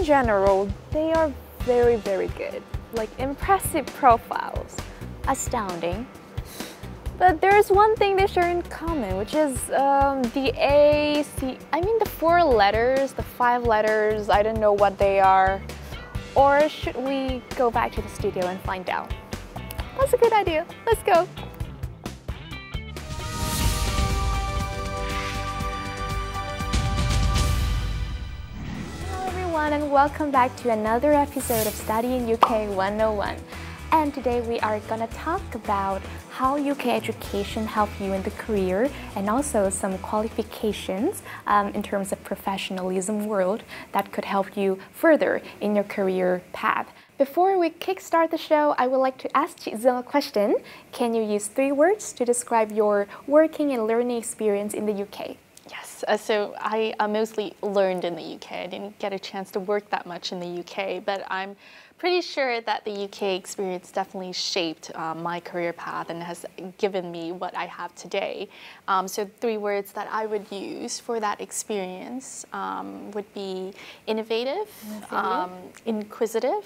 in general, they are very, very good. Like impressive profiles. Astounding. But there's one thing they share in common, which is the 4 letters, the 5 letters, I don't know what they are. Or should we go back to the studio and find out? That's a good idea. Let's go. Hello everyone and welcome back to another episode of Studying UK 101. And today we are going to talk about how UK education helped you in the career and also some qualifications in terms of professionalism world that could help you further in your career path. Before we kickstart the show, I would like to ask Giselle a question. Can you use 3 words to describe your working and learning experience in the UK? Yes, so I mostly learned in the UK. I didn't get a chance to work that much in the UK, but I'm pretty sure that the UK experience definitely shaped my career path and has given me what I have today. So 3 words that I would use for that experience would be innovative, inquisitive,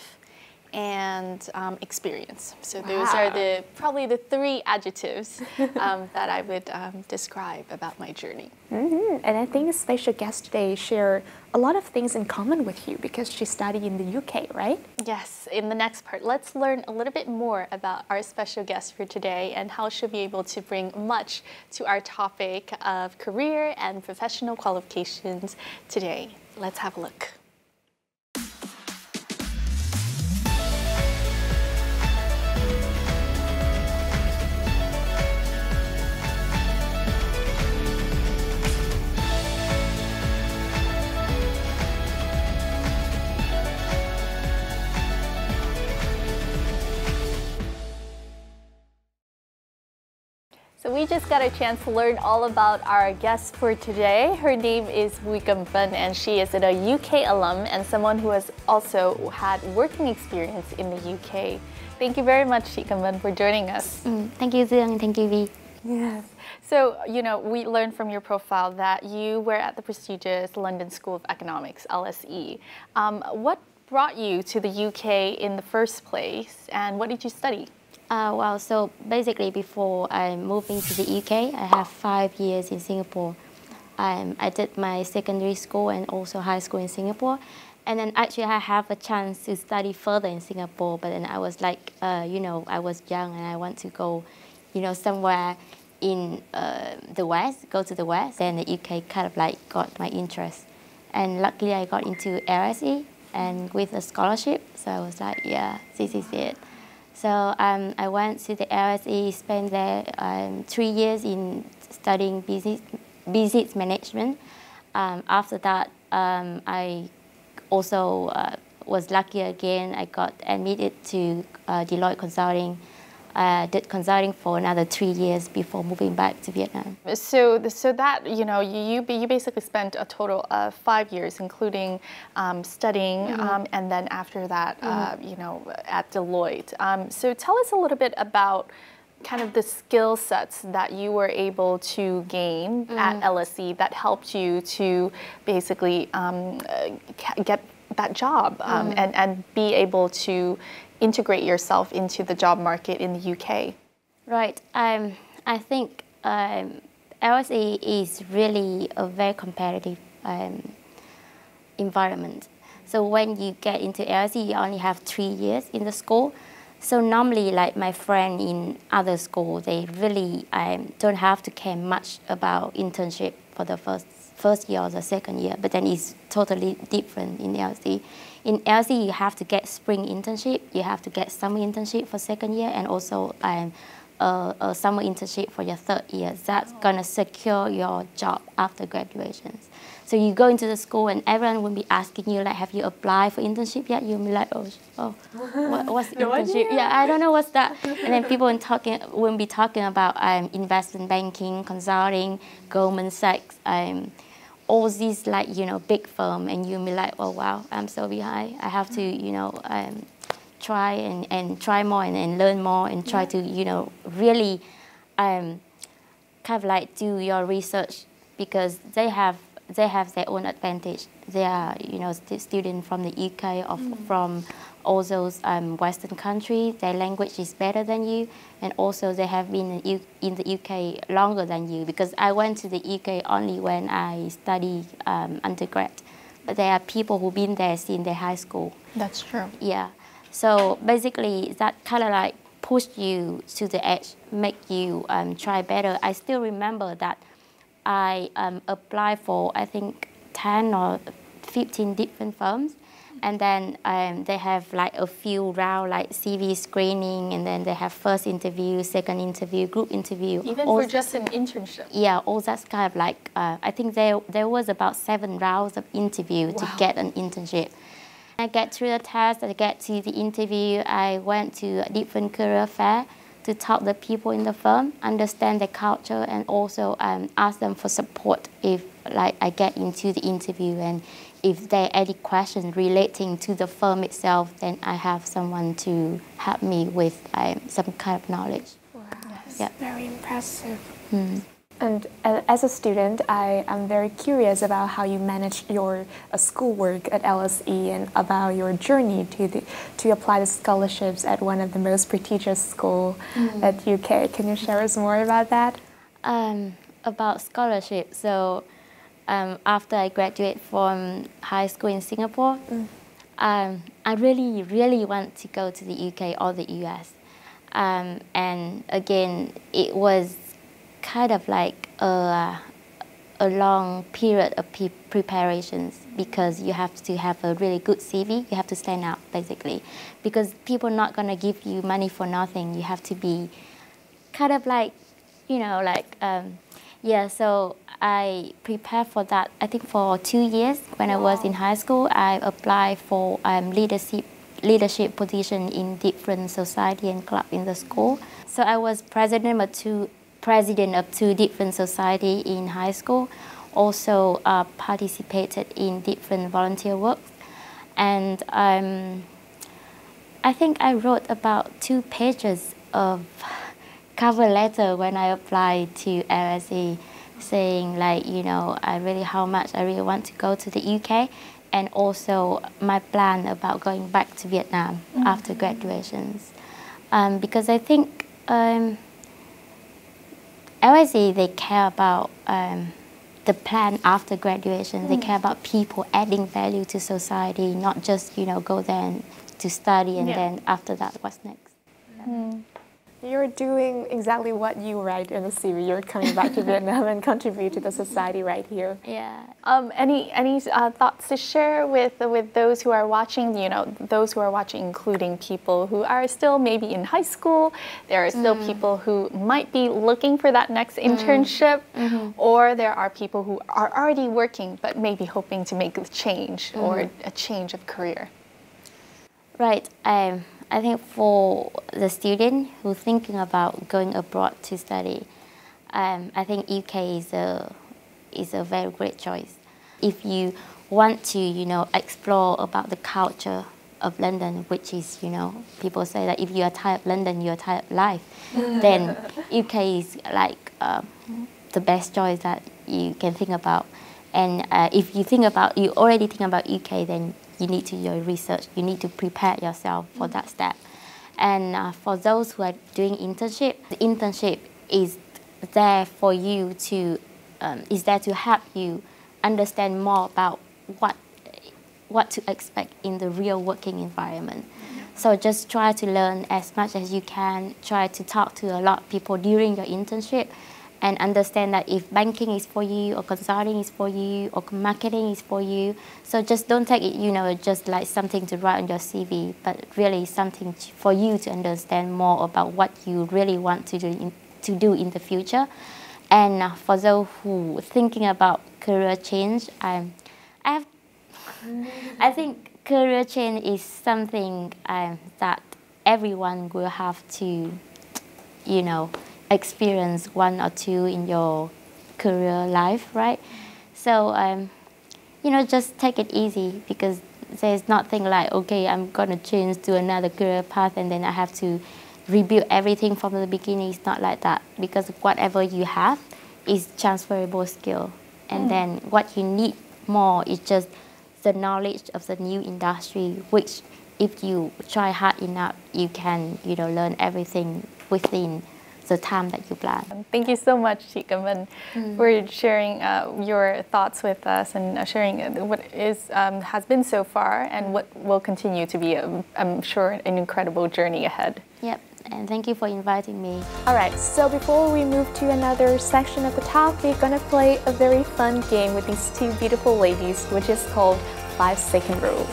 and experience. So those are probably the 3 adjectives that I would describe about my journey. And I think the special guest today share a lot of things in common with you because she studied in the UK, right? Yes, in the next part, let's learn a little bit more about our special guest for today and how she'll be able to bring much to our topic of career and professional qualifications today. Let's have a look. So we just got a chance to learn all about our guest for today. Her name is Bùi Cẩm Vân and she is a UK alum and someone who has also had working experience in the UK. Thank you very much, chị Cẩm Vân, for joining us. Thank you, Dương, and thank you, Vi. Yes. So, we learned from your profile that you were at the prestigious London School of Economics, LSE. What brought you to the UK in the first place and what did you study? So basically before I moved into the UK, I have 5 years in Singapore. I did my secondary school and also high school in Singapore. And then actually I have a chance to study further in Singapore, but then I was like, I was young and I want to go, somewhere in the West, go to the West. Then the UK kind of like got my interest. And luckily I got into LSE and with a scholarship. So I was like, yeah, this is it. So I went to the LSE, spent there 3 years in studying business management. After that, I also was lucky again. I got admitted to Deloitte Consulting. Did consulting for another 3 years before moving back to Vietnam. So that, you basically spent a total of 5 years, including studying, and then after that, at Deloitte. So tell us a little bit about kind of the skill sets that you were able to gain at LSE that helped you to basically get that job and be able to integrate yourself into the job market in the UK? Right. I think LSE is really a very competitive environment. So when you get into LSE, you only have 3 years in the school. So normally, like my friend in other schools, they really don't have to care much about internship for the first year or the second year, but then it's totally different in LSE. In LSE, you have to get spring internship, you have to get summer internship for second year, and also a summer internship for your 3rd year. That's gonna secure your job after graduation. So you go into the school and everyone will be asking you, like, have you applied for internship yet? You'll be like, what's no internship? Idea. Yeah, I don't know what's that. And then people will be talking about investment banking, consulting, Goldman Sachs, all these big firm, and you'll be like, oh wow, I'm so behind. I have to try and try more and learn more and try to really kind of like do your research, because they have they have their own advantage. They are, you know, students from the UK or from all those Western countries. Their language is better than you, and also they have been in the UK longer than you, because I went to the UK only when I studied undergrad. But there are people who've been there since their high school. That's true. Yeah. So basically, that kind of like pushed you to the edge, make you try better. I still remember that I applied for, I think, 10 or 15 different firms. And then they have like a few round like CV screening, and then they have first interview, second interview, group interview. Even for just an internship? Yeah, all that's kind of like, I think there was about 7 rounds of interview to get an internship. I get through the test, I get to the interview, I went to a different career fair to talk to the people in the firm, understand their culture, and also ask them for support if like I get into the interview, and if there are any questions relating to the firm itself, then I have someone to help me with some kind of knowledge. Wow, Yes. Yeah. Very impressive. Mm. And as a student, I am very curious about how you manage your schoolwork at LSE and about your journey to apply the scholarships at one of the most prestigious schools at UK. Can you share us more about that? About scholarship, so after I graduate from high school in Singapore, I really, really want to go to the UK or the US. And again, it was kind of like a long period of preparations, because you have to have a really good CV. You have to stand out, basically, because people are not going to give you money for nothing. You have to be kind of like, you know, like, yeah, so I prepared for that, I think, for 2 years. When I was in high school, I applied for leadership position in different society and club in the school. So I was president of two different society in high school, also participated in different volunteer work. And I think I wrote about 2 pages of cover letter when I applied to LSE, saying like, you know, how much I really want to go to the UK, and also my plan about going back to Vietnam after graduations. Because I think LSE, they care about the plan after graduation. They care about people adding value to society, not just, you know, go there to study and then after that, what's next? You're doing exactly what you write in the CV. You're coming back to Vietnam and contribute to the society right here. Yeah. Any thoughts to share with those who are watching? You know, those who are watching, including people who are still maybe in high school. There are still people who might be looking for that next internship, or there are people who are already working but maybe hoping to make a change or a change of career. Right. I think for the student who's thinking about going abroad to study, I think UK is a very great choice. If you want to, you know, explore about the culture of London, which is, you know, people say that if you are tired of London, you are tired of life, then UK is like the best choice that you can think about. And if you already think about UK, then you need to do your research. You need to prepare yourself for that step. And for those who are doing internship, the internship is there for you to help you understand more about what to expect in the real working environment. So just try to learn as much as you can. Try to talk to a lot of people during your internship, and understand that if banking is for you, or consulting is for you, or marketing is for you. So just don't take it, you know, just like something to write on your CV, but really something for you to understand more about what you really want to do in the future. And for those who are thinking about career change, I think career change is something that everyone will have to, you know, experience 1 or 2 in your career life, right? So, you know, just take it easy, because there's nothing like, okay, I'm going to change to another career path and then I have to rebuild everything from the beginning. It's not like that, because whatever you have is transferable skill. And then what you need more is just the knowledge of the new industry, which if you try hard enough, you can, learn everything within the time that you plan. Thank you so much, Chị Cẩm Vân, for sharing your thoughts with us and sharing what has been so far and what will continue to be, I'm sure, an incredible journey ahead. Yep, and thank you for inviting me. All right, so before we move to another section of the talk, we're gonna play a very fun game with these two beautiful ladies, which is called 5-second rule.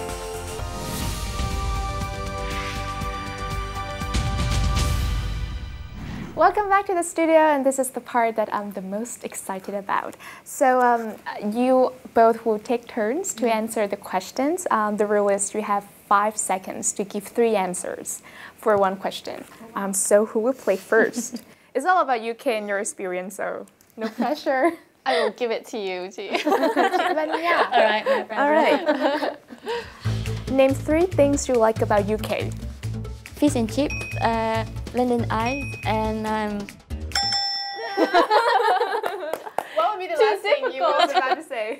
Welcome back to the studio, and this is the part that I'm the most excited about. So you both will take turns to answer the questions. The rule is you have 5 seconds to give 3 answers for one question. So who will play first? It's all about UK and your experience, so no pressure. I will give it to you, Chị. All right, my friend. All right. Name 3 things you like about UK. Fish and chips, London Eye, and What would be the last thing you were about to say?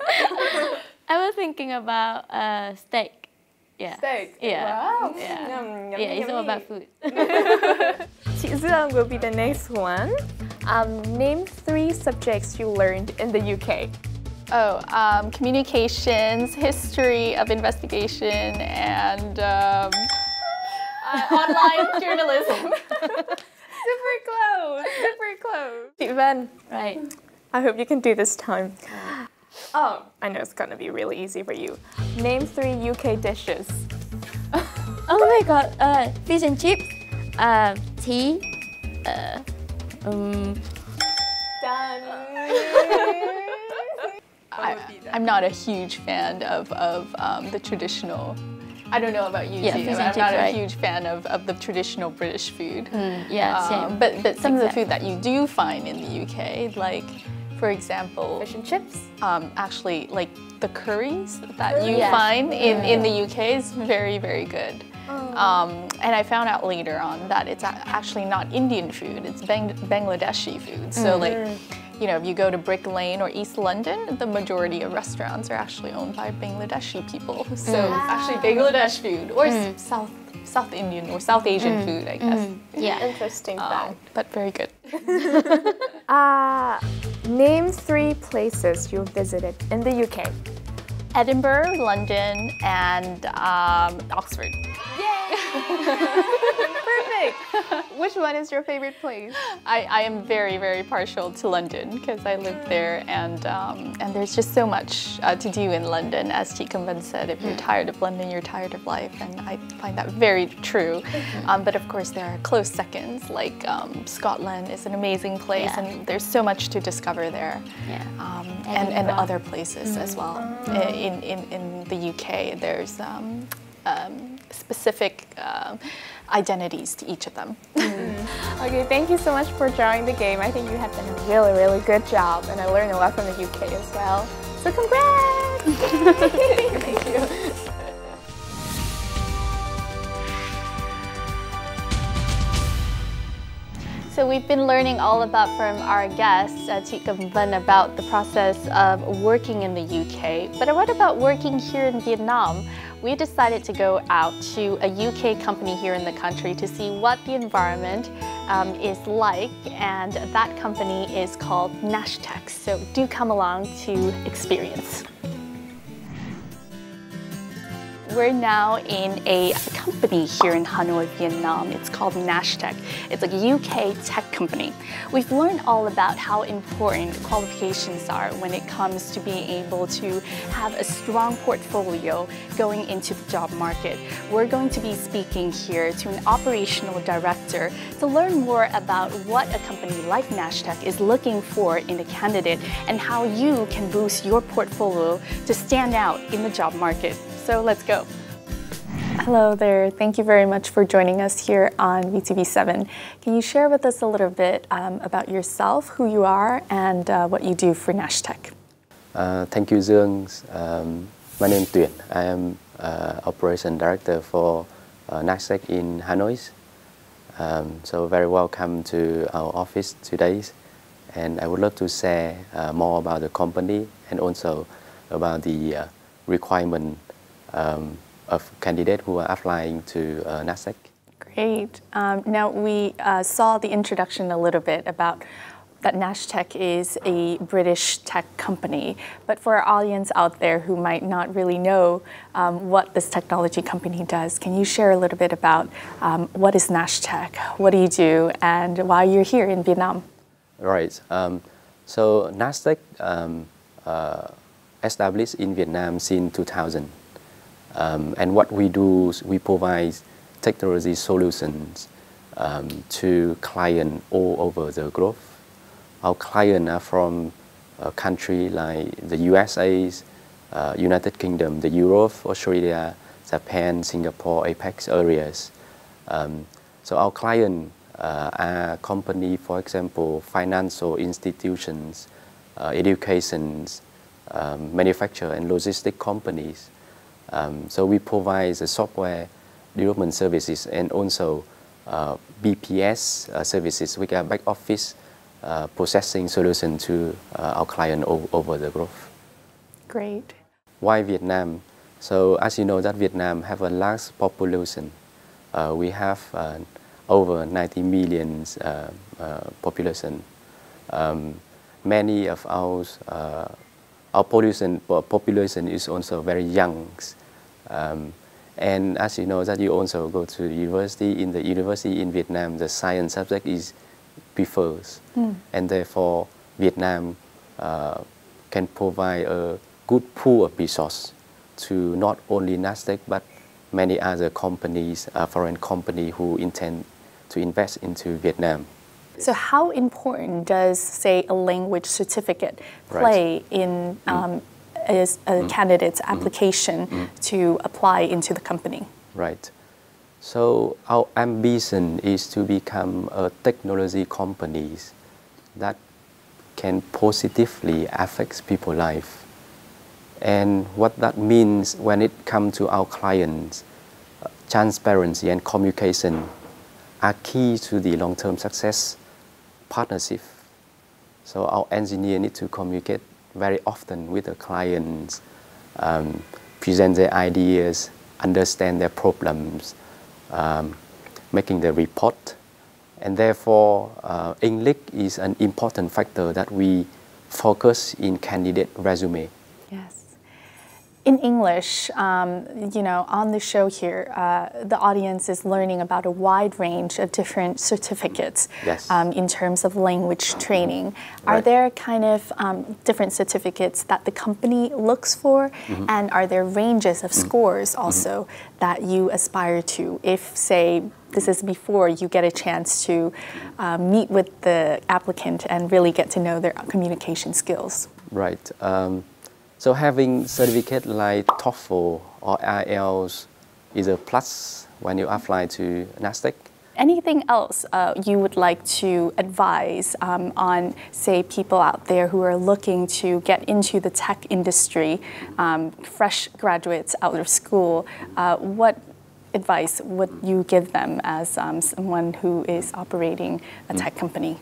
I was thinking about steak. Yeah. Steak. Yeah. Wow. Yeah. Yum, Yeah, yummy, it's all yummy. about food. Chị Zương will be the next one. Name 3 subjects you learned in the UK. Communications, history of investigation, and online journalism. Super close, super close. Chị Vân, Right. I hope you can do this time. Oh, I know it's gonna be really easy for you. Name 3 UK dishes. Oh my god, fish and chips, tea, Done. I'm not a huge fan of the traditional. I don't know about you, Yeah, Chị, fish but and I'm not chips, a right. huge fan of the traditional British food. yeah, same. But some of the Exactly. food that you do find in the UK, like, for example, Fish and chips. actually, like the curries that you Yes. find in the UK is very, very good. And I found out later on that it's actually not Indian food, it's Bangladeshi food. So like, if you go to Brick Lane or East London, the majority of restaurants are actually owned by Bangladeshi people. So actually Bangladesh food or South Indian or South Asian food, I guess. Yeah. Interesting fact. But very good. Name 3 places you visited in the UK. Edinburgh, London, and Oxford. Perfect. Which one is your favorite place? I am very, very partial to London because I lived there, and there's just so much to do in London. As Chị Cẩm Vân said, if you're tired of London, you're tired of life, and I find that very true. But of course, there are close seconds, like Scotland is an amazing place, Yeah. and there's so much to discover there. Yeah. And Edinburgh. other plaplaces as well. In the UK, there's specific identities to each of them. Okay, thank you so much for drawing the game. I think you have done a really, really good job, and I learned a lot from the UK as well. So congrats! Thank you. So we've been learning all about from our guests, Chị Cẩm Vân, about the process of working in the UK. But what about working here in Vietnam? We decided to go out to a UK company here in the country to see what the environment is like, and that company is called Nashtec. So do come along to experience. We're now in a company here in Hanoi, Vietnam. It's called Nashtec. It's a UK tech company. We've learned all about how important qualifications are when it comes to being able to have a strong portfolio going into the job market. We're going to be speaking here to an operational director to learn more about what a company like Nashtec is looking for in a candidate and how you can boost your portfolio to stand out in the job market. So let's go. Hello there. Thank you very much for joining us here on VTV7. Can you share with us a little bit about yourself, who you are, and what you do for Nashtec? Thank you, Dương. My name is Tuyển. I am Operation Director for Nashtec in Hanoi. So very welcome to our office today. and I would love to share more about the company and also about the requirement of candidates who are applying to NASDAQ. Great. Now we saw the introduction a little bit about that NASDAQ is a British tech company, but for our audience out there who might not really know what this technology company does, can you share a little bit about what is NASDAQ, what do you do, and why you're here in Vietnam? Right. So NASDAQ established in Vietnam since 2000, and what we do is we provide technology solutions to clients all over the globe. Our clients are from a country like the USA, United Kingdom, the Europe, Australia, Japan, Singapore, APEC areas. So our clients are companies, for example, financial institutions, educations, manufacturer and logistic companies. So we provide the software development services and also BPS services, which are back office processing solution to our client over the globe. Great. Why Vietnam? So as you know that Vietnam have a large population. We have over 90 million population. Many of our population is also very young. And as you know that you also go to the university. In the university in Vietnam, the science subject is prefers, and therefore Vietnam can provide a good pool of resource to not only NASDAQ but many other companies, foreign companies who intend to invest into Vietnam. So how important does, say, a language certificate play in as a candidate's application to apply into the company? Right. So our ambition is to become a technology company that can positively affect people's life. And what that means when it comes to our clients, transparency and communication are key to the long-term success partnership. So our engineers need to communicate very often with the clients, present their ideas, understand their problems, making the report. And therefore, English is an important factor that we focus in candidate resume. Yes. In English, on the show here, the audience is learning about a wide range of different certificates in terms of language training. Are there kind of different certificates that the company looks for? And are there ranges of scores also that you aspire to if, say, this is before you get a chance to meet with the applicant and really get to know their communication skills? Right. So having certificate like TOEFL or IELTS is a plus when you apply to NASDAQ. Anything else you would like to advise on, say, people out there who are looking to get into the tech industry, fresh graduates out of school? What advice would you give them as someone who is operating a tech company?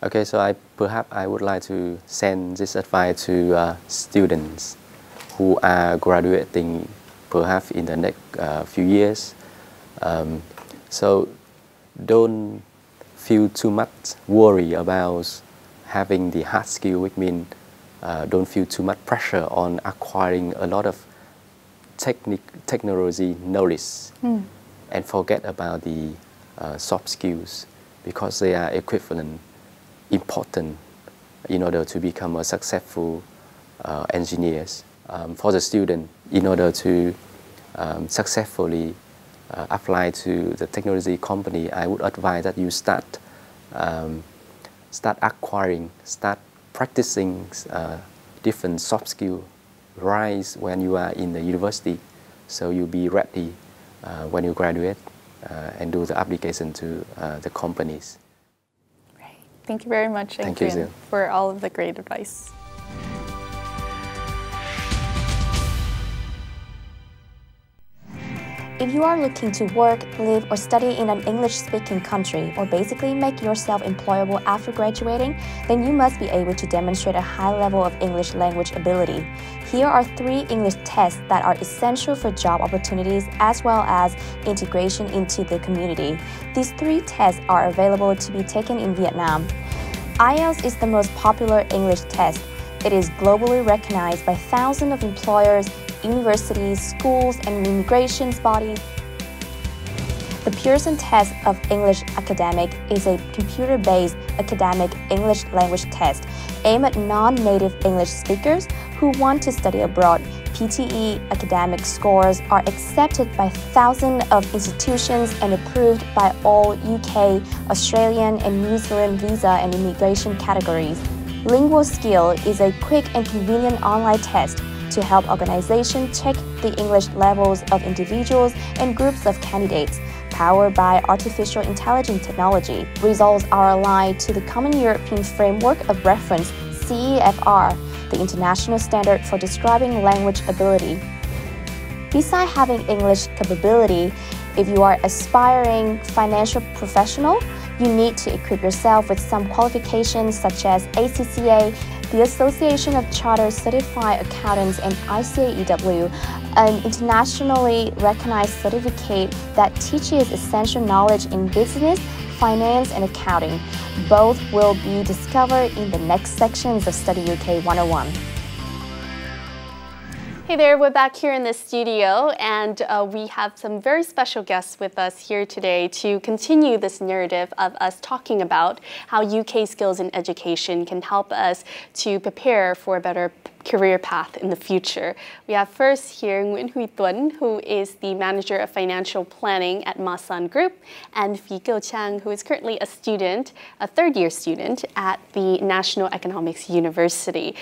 Okay, so perhaps I would like to send this advice to students who are graduating perhaps in the next few years. So don't feel too much worry about having the hard skill, which means don't feel too much pressure on acquiring a lot of technology knowledge and forget about the soft skills because they are equivalent, important in order to become a successful engineers. For the student, in order to successfully apply to the technology company, I would advise that you start acquiring, start practicing different soft skills right when you are in the university, so you'll be ready when you graduate and do the application to the companies. Thank you very much, Thank you, Adrian, for all of the great advice. If you are looking to work, live, or study in an English-speaking country, or basically make yourself employable after graduating, then you must be able to demonstrate a high level of English language ability. Here are 3 English tests that are essential for job opportunities as well as integration into the community. These 3 tests are available to be taken in Vietnam. IELTS is the most popular English test. It is globally recognized by thousands of employers, universities, schools, and immigration bodies. The Pearson Test of English Academic is a computer-based academic English language test aimed at non-native English speakers who want to study abroad. PTE academic scores are accepted by thousands of institutions and approved by all UK, Australian, and New Zealand visa and immigration categories. Lingual Skill is a quick and convenient online test to help organizations check the English levels of individuals and groups of candidates. Powered by artificial intelligence technology, results are aligned to the Common European Framework of Reference, CEFR, the international standard for describing language ability. Besides having English capability, if you are aspiring financial professional, you need to equip yourself with some qualifications such as ACCA, the Association of Chartered Certified Accountants, and ICAEW, an internationally recognized certificate that teaches essential knowledge in business, finance, and accounting. Both will be discovered in the next sections of Study UK 101. Hey there, we're back here in the studio, and we have some very special guests with us here today to continue this narrative of us talking about how UK skills in education can help us to prepare for a better career path in the future. We have first here Nguyễn Huy Tuấn, who is the Manager of Financial Planning at Masan Group, and Phí Kiều Trang, who is currently a student, a third-year student at the National Economics University.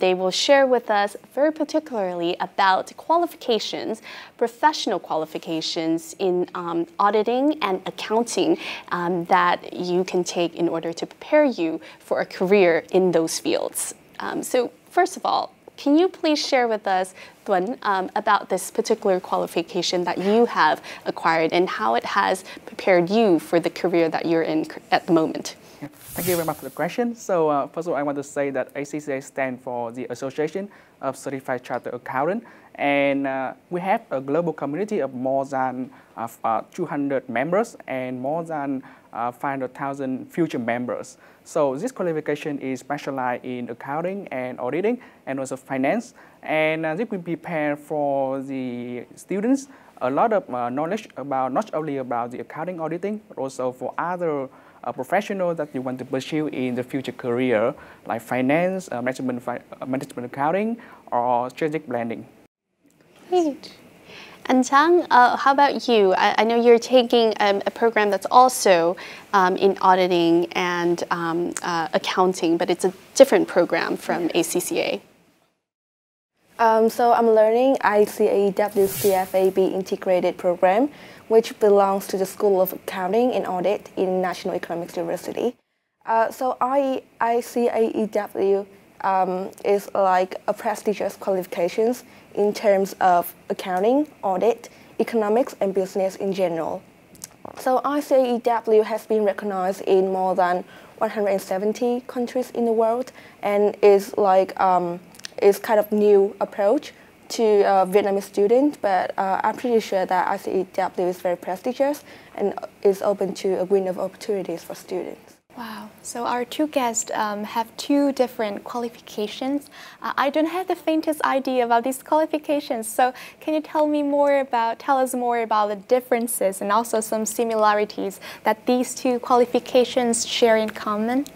They will share with us very particularly about qualifications, professional qualifications in auditing and accounting that you can take in order to prepare you for a career in those fields. So first of all, can you please share with us, Tuấn, about this particular qualification that you have acquired and how it has prepared you for the career that you're in at the moment? Yeah. Thank you very much for the question. So first of all, I want to say that ACCA stands for the Association of Certified Chartered Accountants, and we have a global community of more than 200 members and more than 500,000 future members. So this qualification is specialized in accounting and auditing and also finance, and this will prepare for the students a lot of knowledge about not only about the accounting auditing, but also for other professionals that you want to pursue in the future career, like finance, management accounting, or strategic planning. Great. And Trang, how about you? I know you're taking a program that's also in auditing and accounting, but it's a different program from ACCA. So I'm learning ICAEW CFAB integrated program, which belongs to the School of Accounting and Audit in National Economics University. So ICAEW is like a prestigious qualifications in terms of accounting, audit, economics, and business in general. So ICAEW has been recognized in more than 170 countries in the world, and is like is kind of new approach to Vietnamese students. But I'm pretty sure that ICAEW is very prestigious and is open to a window of opportunities for students. Wow, so our two guests have two different qualifications. I don't have the faintest idea about these qualifications, so can you tell us more about the differences and also some similarities that these two qualifications share in common?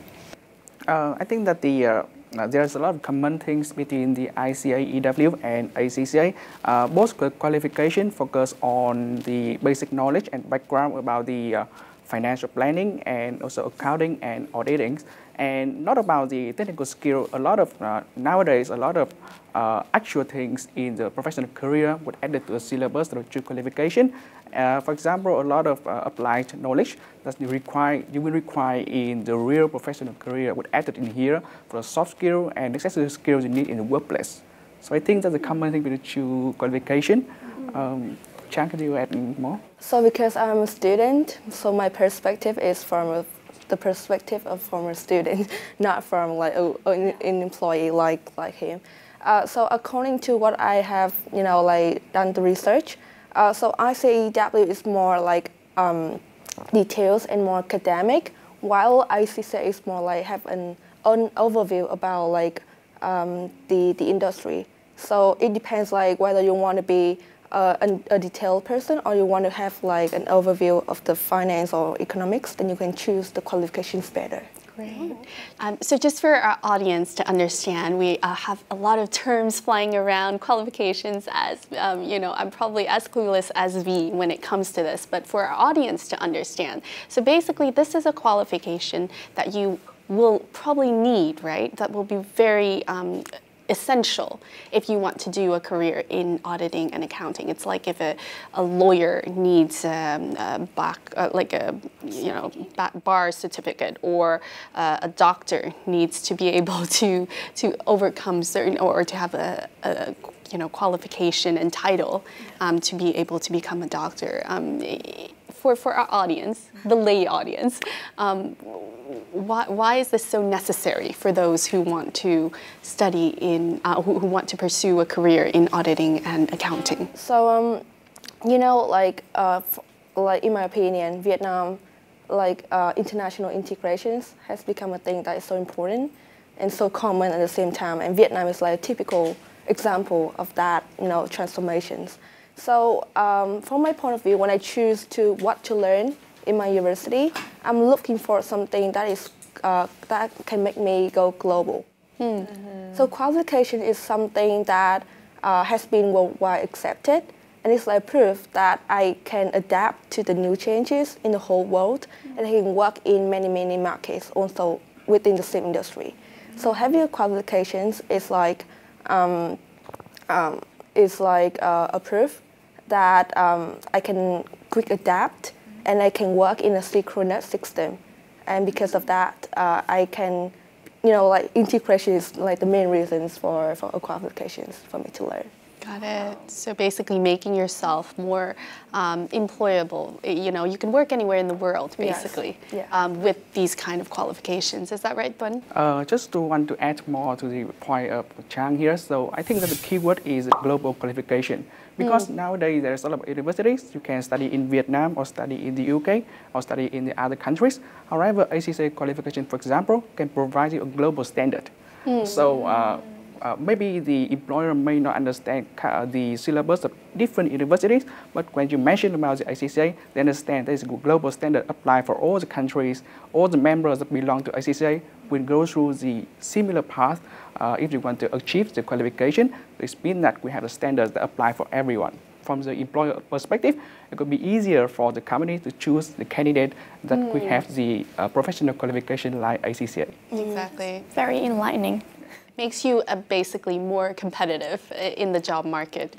I think that there's a lot of common things between the ICAEW and ACCA. Both qualifications focus on the basic knowledge and background about the financial planning and also accounting and auditing, and not about the technical skill. A lot of nowadays, a lot of actual things in the professional career would added to the syllabus through qualification. For example, a lot of applied knowledge that you will require in the real professional career would added in here for the soft skill and accessory skills you need in the workplace. So I think that's a common thing with the two qualification. Chang, can you add more? So because I'm a student, so my perspective is the perspective of former student, not from like an employee like him. So according to what I have, like done the research, so ICAEW is more like details and more academic, while ICCA is more like have an overview about like the industry. So it depends like whether you want to be a detailed person or you want to have like an overview of the finance or economics, then you can choose the qualifications better. Great. So just for our audience to understand, we have a lot of terms flying around, qualifications as, I'm probably as clueless as V when it comes to this, but for our audience to understand. So basically, this is a qualification that you will probably need, right? That will be very essential if you want to do a career in auditing and accounting. It's like if a lawyer needs bar certificate, or a doctor needs to be able to overcome certain, or to have a qualification and title to be able to become a doctor. For our audience, the lay audience, why is this so necessary for those who want to study in, who want to pursue a career in auditing and accounting? So, like in my opinion, Vietnam, international integrations has become a thing that is so important and so common at the same time. And Vietnam is like a typical example of that, transformations. So from my point of view, when I choose what to learn in my university, I'm looking for something that is that can make me go global. So qualification is something that has been worldwide accepted, and it's like proof that I can adapt to the new changes in the whole world, and I can work in many markets also within the same industry. So having a qualifications is like a proof that I can quick adapt and I can work in a synchronous system. And because of that, I can, integration is like the main reasons for qualifications for me to learn. Got it. So basically making yourself more employable. You can work anywhere in the world, basically, yes. Yeah. With these kind of qualifications. Is that right, Tuấn? Just want to add more to the point of Chang here. So I think that the key word is global qualification. Because nowadays there's a lot of universities. You can study in Vietnam or study in the UK or study in the other countries. However, ACCA qualification, for example, can provide you a global standard. So maybe the employer may not understand the syllabus of different universities, but when you mention about the ACCA, they understand there is a global standard applied for all the countries. All the members that belong to ACCA will go through the similar path if you want to achieve the qualification. It means that we have a standard that apply for everyone. From the employer perspective, it could be easier for the company to choose the candidate that we have the professional qualification like ACCA. Exactly. Very enlightening. Makes you basically more competitive in the job market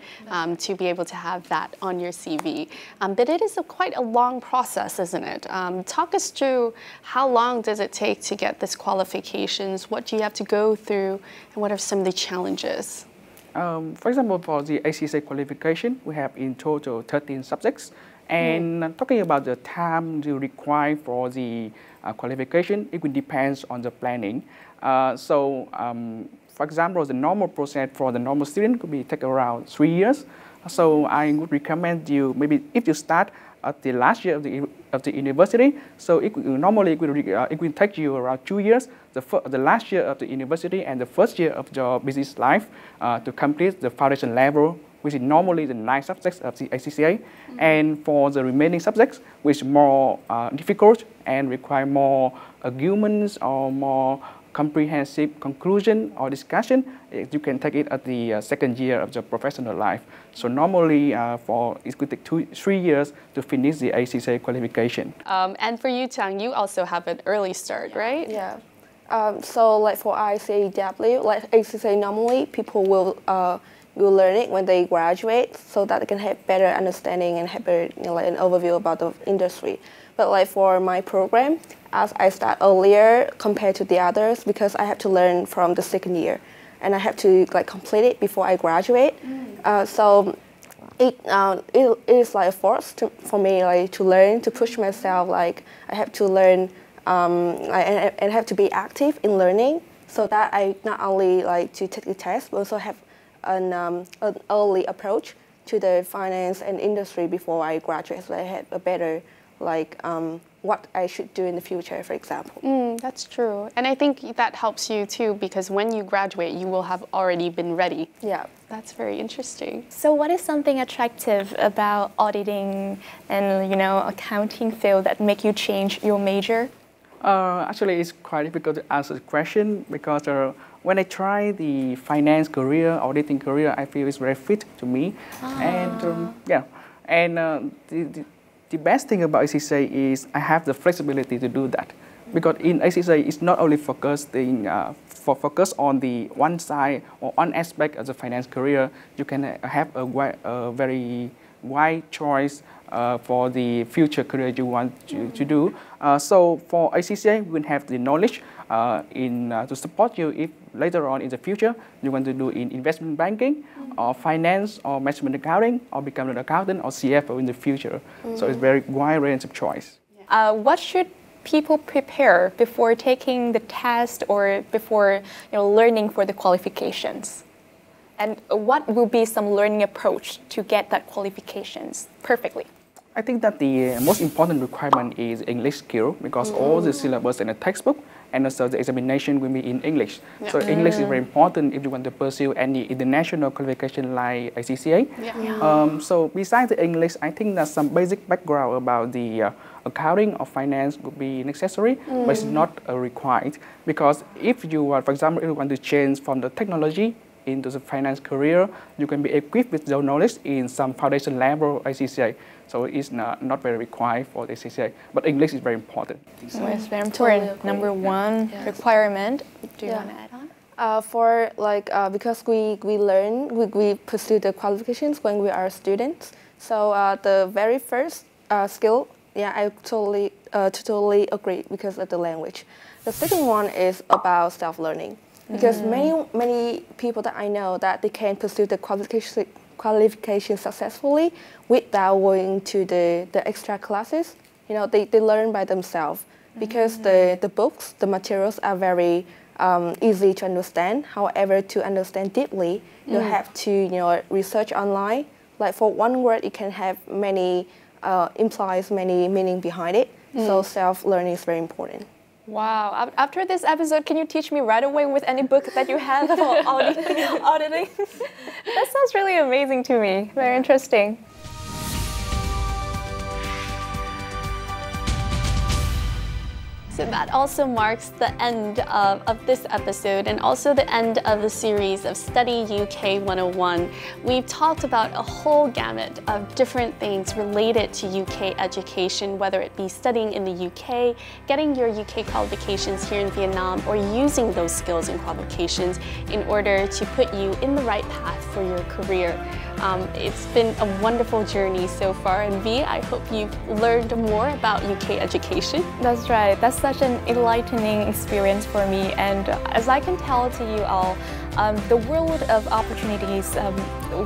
to be able to have that on your CV. But it is quite a long process, isn't it? Talk us through how long does it take to get this qualifications? What do you have to go through? And what are some of the challenges? For example, for the ACCA qualification, we have in total 13 subjects. And talking about the time to require for the qualification, it will depend on the planning. For example, the normal process for the normal student could be take around 3 years. So I would recommend you, maybe if you start at the last year of the university, so normally it will take you around 2 years, the last year of the university and the first year of your business life to complete the foundation level, which is normally the 9 subjects of the ACCA. And for the remaining subjects, which is more difficult and require more arguments or more comprehensive conclusion or discussion, you can take it at the second year of your professional life. So normally it could take 3 years to finish the ACCA qualification. And for you, Chang, you also have an early start, right? Yeah. So like for ICAEW, like ACCA, normally people will learn it when they graduate, so that they can have better understanding and have better, like an overview about the industry. But like for my program, as I start earlier compared to the others, because I have to learn from the second year, and I have to like complete it before I graduate. So it is like a force for me, like to learn, to push myself. Like I have to learn and have to be active in learning, so that I not only like to take the test, but also have an early approach to the finance and industry before I graduate, so I have a better like what I should do in the future, for example. That's true. And I think that helps you too, because when you graduate, you will have already been ready. Yeah. That's very interesting. So what is something attractive about auditing and, you know, accounting field that make you change your major? Actually, it's quite difficult to answer the question because when I try the finance career, auditing career, I feel it's very fit to me. And the best thing about ACCA is I have the flexibility to do that. Because in ACCA, it's not only focused on the one side or one aspect of the finance career. You can have a very wide choice for the future career you want to do. So for ACCA, we will have the knowledge to support you if later on in the future you want to do in investment banking or finance or management accounting or become an accountant or CFO in the future. So it's very wide range of choice. What should people prepare before taking the test or before learning for the qualifications? And what will be some learning approach to get that qualifications perfectly? I think that the most important requirement is English skill, because all the syllabus in the textbook and also the examination will be in English. Yeah. So English is very important if you want to pursue any international qualification like ACCA. Yeah. So besides the English, I think that some basic background about the accounting or finance would be necessary, but it's not required. Because if you are, for example, if you want to change from the technology into the finance career, you can be equipped with your knowledge in some foundation level ACCA. So it's not very required for the ACCA, but English is very important. So it's very important. Number one requirement. Do you want to add on? Because we pursue the qualifications when we are students. So the very first skill, I totally agree because of the language. The second one is about self-learning. Because many people that I know that they can pursue the qualification successfully without going to the extra classes. They learn by themselves because the books, the materials are very easy to understand. However, to understand deeply, you have to research online. Like for one word, it can have implies many meaning behind it. So self-learning is very important. Wow. After this episode, can you teach me right away with any book that you have about auditing? That sounds really amazing to me. Very interesting. So that also marks the end of this episode and also the end of the series of Study UK 101. We've talked about a whole gamut of different things related to UK education, whether it be studying in the UK, getting your UK qualifications here in Vietnam, or using those skills and qualifications in order to put you in the right path for your career. It's been a wonderful journey so far, and V, I hope you've learned more about UK education. That's right. That's such an enlightening experience for me, and as I can tell to you all, the world of opportunities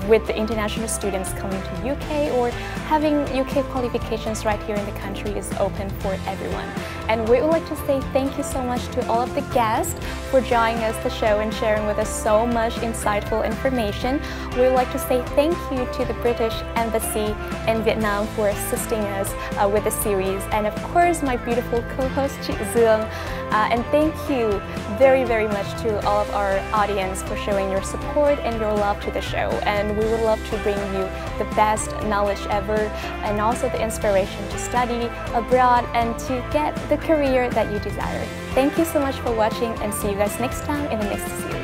with the international students coming to UK or having UK qualifications right here in the country is open for everyone. And we would like to say thank you so much to all of the guests for joining us the show and sharing with us so much insightful information. We would like to say thank you to the British Embassy in Vietnam for assisting us with the series, and of course my beautiful co-host Chị Dương. And thank you very, very much to all of our audience for showing your support and your love to the show. And we would love to bring you the best knowledge ever and also the inspiration to study abroad and to get the career that you desire. Thank you so much for watching, and see you guys next time in the next series.